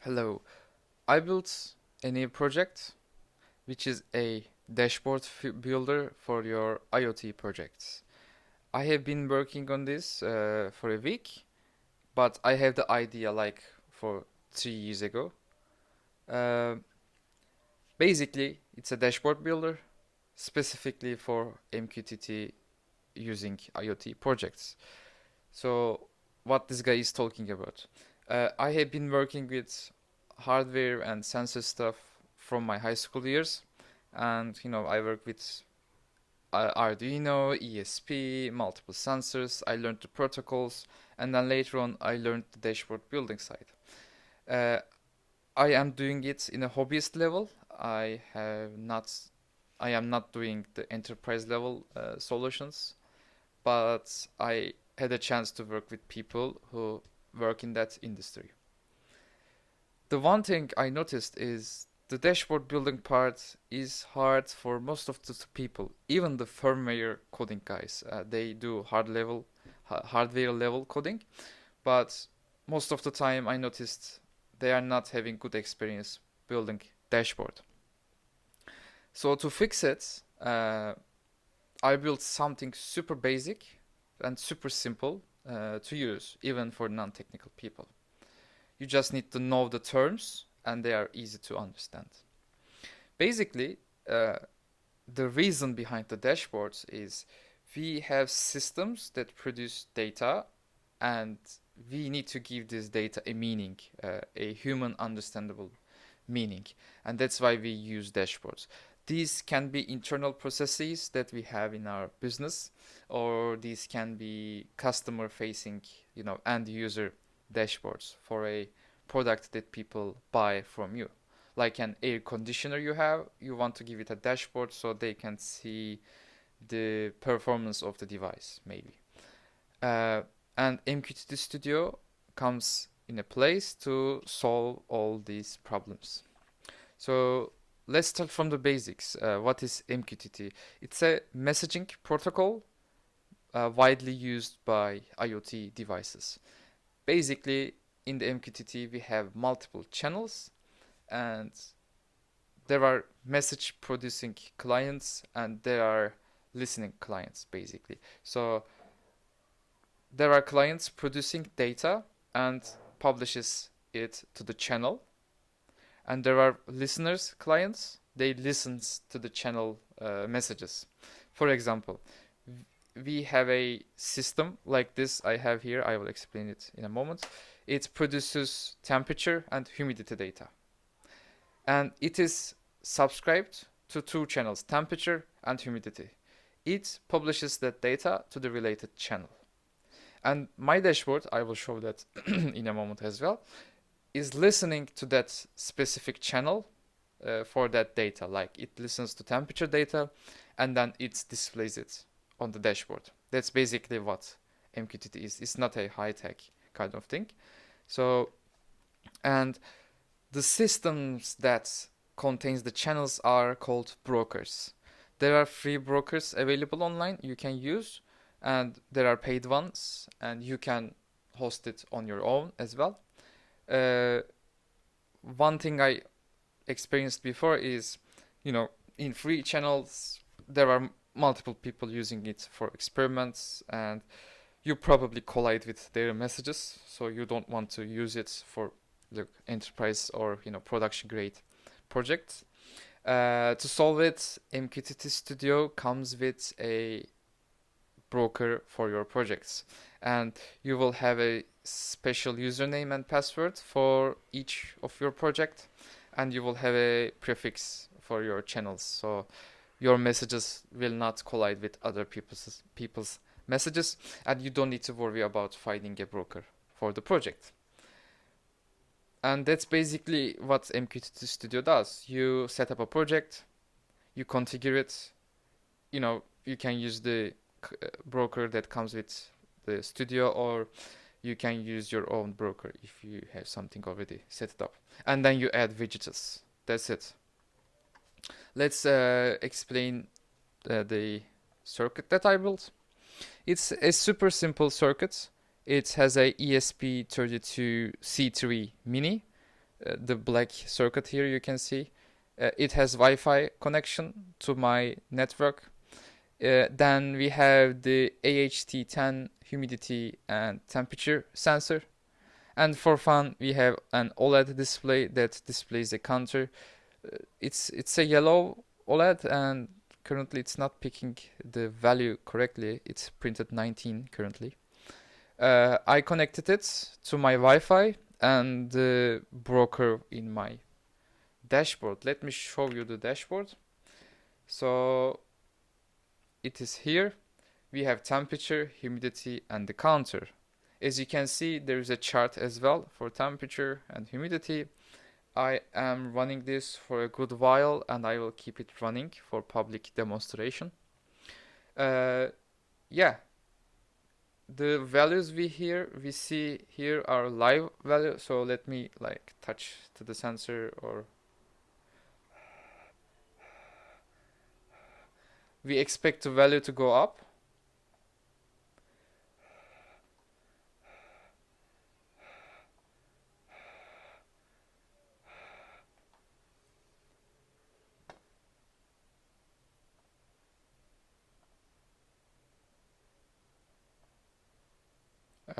Hello. I built a new project which is a dashboard builder for your IoT projects. I have been working on this for a week, but I have the idea like for 3 years ago. Uh, Basically, it's a dashboard builder specifically for MQTT using IoT projects. So, what this guy is talking about? I have been working with hardware and sensor stuff from my high school years, and I work with Arduino, ESP, multiple sensors. I learned the protocols, and then later on, I learned the dashboard building side. Uh, I am doing it in a hobbyist level. I am not doing the enterprise level solutions, but I had a chance to work with people who work in that industry. The one thing I noticed is the dashboard building part is hard for most of the people, even the firmware coding guys. They do hardware level coding, but most of the time I noticed they are not having good experience building dashboard. So to fix it, I built something super basic and super simple to use, even for non-technical people. You just need to know the terms, and they are easy to understand. Basically, uh, the reason behind the dashboards is we have systems that produce data, and we need to give this data a meaning, a human understandable meaning, and that's why we use dashboards. These can be internal processes that we have in our business, or these can be customer facing, end user dashboards for a product that people buy from you. Like an air conditioner you want to give it a dashboard so they can see the performance of the device, maybe. Uh, and MQTT Studio comes in a place to solve all these problems. So let's start from the basics. What is MQTT? It's a messaging protocol widely used by IoT devices. Basically, in the MQTT, we have multiple channels, and there are message producing clients and there are listening clients, basically. So there are clients producing data and publishes it to the channel, and there are listeners clients, they listens to the channel messages. For example, we have a system like this I have here. I will explain it in a moment. It produces temperature and humidity data, and it is subscribed to two channels, temperature and humidity. It publishes that data to the related channel. And my dashboard, I will show that in a moment as well, is listening to that specific channel for that data. Like it listens to temperature data and then it displays it on the dashboard. That's basically what MQTT is. It's not a high-tech kind of thing. So, and the systems that contains the channels are called brokers. There are free brokers available online you can use, and there are paid ones, and you can host it on your own as well. Uh, One thing I experienced before is, in free channels, there are multiple people using it for experiments, and you probably collide with their messages, so you don't want to use it for the enterprise or production grade projects. To solve it, MQTT Studio comes with a broker for your projects, and you will have a special username and password for each of your project, and you will have a prefix for your channels, so your messages will not collide with other people's messages, and you don't need to worry about finding a broker for the project. And that's basically what MQTT Studio does. You set up a project, you configure it, you can use the broker that comes with the studio, or you can use your own broker if you have something already set up. And then you add widgets. That's it. Let's explain the circuit that I built. It's a super simple circuit. It has a ESP32C3 mini, the black circuit here you can see. It has Wi-Fi connection to my network. Then we have the AHT10 humidity and temperature sensor. And for fun, we have an OLED display that displays the counter. It's a yellow OLED, and currently it's not picking the value correctly. It's printed 19 currently. I connected it to my Wi-Fi and the broker in my dashboard. Let me show you the dashboard. So it is here. We have temperature, humidity, and the counter. As you can see, there is a chart as well for temperature and humidity. I am running this for a good while, and I will keep it running for public demonstration. Yeah, the values we see here are live values. So let me like touch to the sensor, or we expect the value to go up.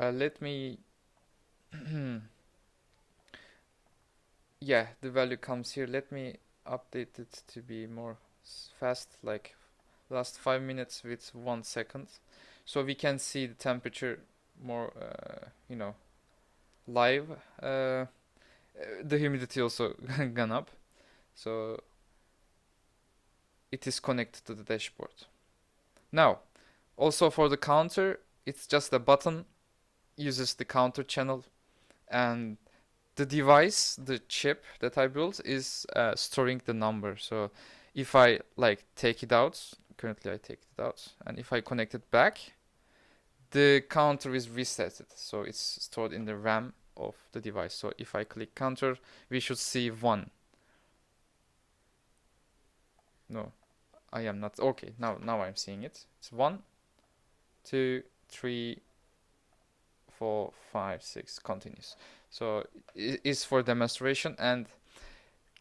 Let me yeah, the value comes here. Let me update it to be more fast, like last 5 minutes with 1 second, so we can see the temperature more, live. The humidity also gone up, so it is connected to the dashboard. Now, also for the counter, it's just a button, uses the counter channel, and the device, the chip that I built, is storing the number. So if I like take it out, currently I take it out, and if I connect it back, the counter is resetted. So it's stored in the RAM of the device. So if I click counter, we should see 1. No, I am not. Okay, now I'm seeing it. It's 1, 2, 3, 4, 5, 6, continues. So it is for demonstration, and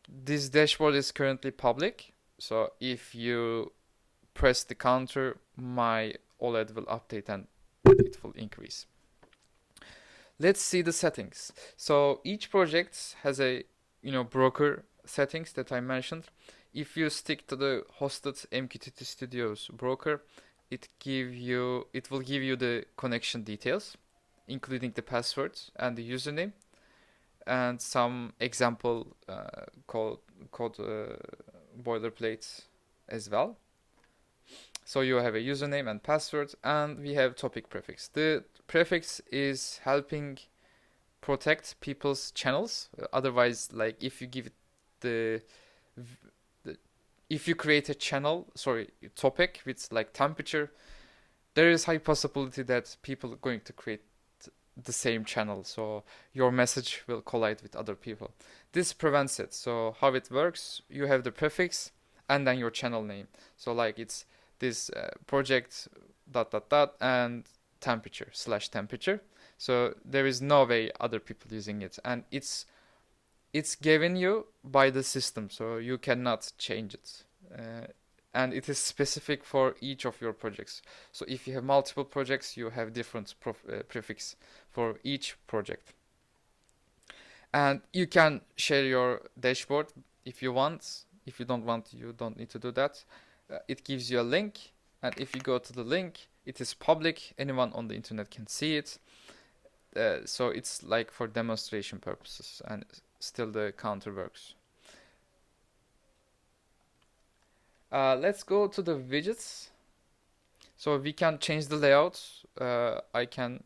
this dashboard is currently public. So if you press the counter, my OLED will update and it will increase. Let's see the settings. So each project has a broker settings that I mentioned. If you stick to the hosted MQTT Studios broker, it will give you the connection details, including the password and the username, and some example code boilerplates as well. So you have a username and password, and we have topic prefix. The prefix is helping protect people's channels. Otherwise, like if you give it the if you create a topic with like temperature, there is high possibility that people are going to create the same channel, so your message will collide with other people. This prevents it. So how it works, you have the prefix and then your channel name. So like it's this project ... and temperature. So there is no way other people using it, and it's given you by the system, so you cannot change it. And it is specific for each of your projects. So if you have multiple projects, you have different prefix for each project. And you can share your dashboard if you want. If you don't want, you don't need to do that. It gives you a link, and if you go to the link, it is public. Anyone on the internet can see it. So it's like for demonstration purposes, and still the counter works. Let's go to the widgets. So we can change the layout. I can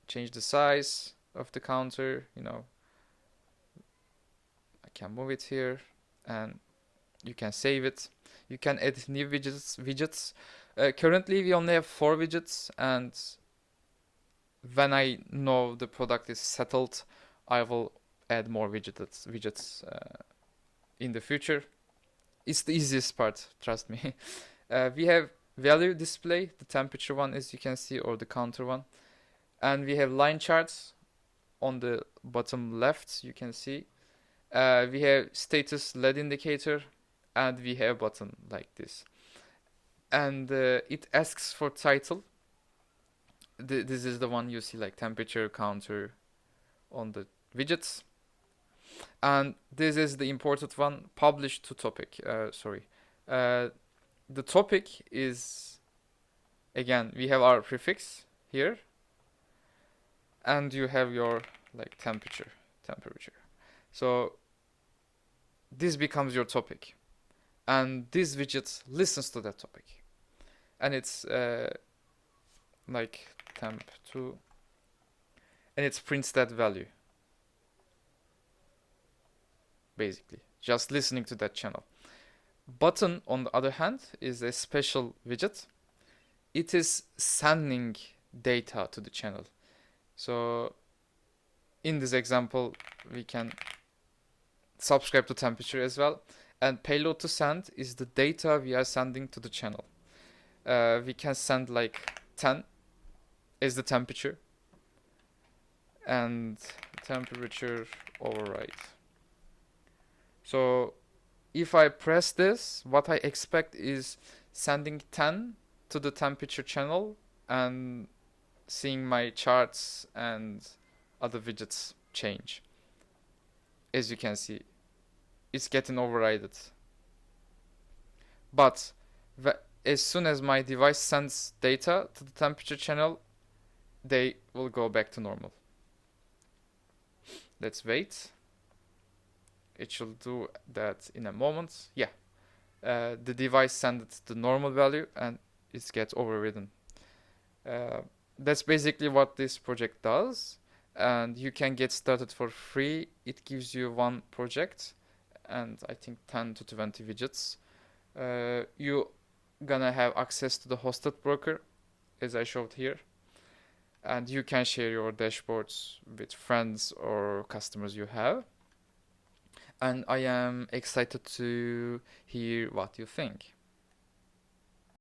change the size of the counter. I can move it here, and you can save it. You can add new widgets. Currently, we only have 4 widgets, and when I know the product is settled, I will add more widgets in the future. It's the easiest part, trust me. We have value display, the temperature one, as you can see, or the counter one. And we have line charts on the bottom left, you can see. We have status LED indicator, and we have button like this. And it asks for title. This is the one you see, like temperature counter on the widgets. And this is the important one, published to topic. The topic is, again, we have our prefix here, and you have your like temperature. So this becomes your topic, and this widget listens to that topic, and it's like temp2, and it prints that value, basically just listening to that channel. Button, on the other hand, is a special widget. It is sending data to the channel. So in this example, we can subscribe to temperature as well. And payload to send is the data we are sending to the channel. We can send like 10 is the temperature, and temperature override. So if I press this, what I expect is sending 10 to the temperature channel and seeing my charts and other widgets change. As you can see, it's getting overridden. But as soon as my device sends data to the temperature channel, they will go back to normal. Let's wait. It should do that in a moment. Yeah. The device sends the normal value and it gets overridden. That's basically what this project does. And you can get started for free. It gives you one project and I think 10 to 20 widgets. You gonna have access to the hosted broker, as I showed here. And you can share your dashboards with friends or customers you have. And I am excited to hear what you think.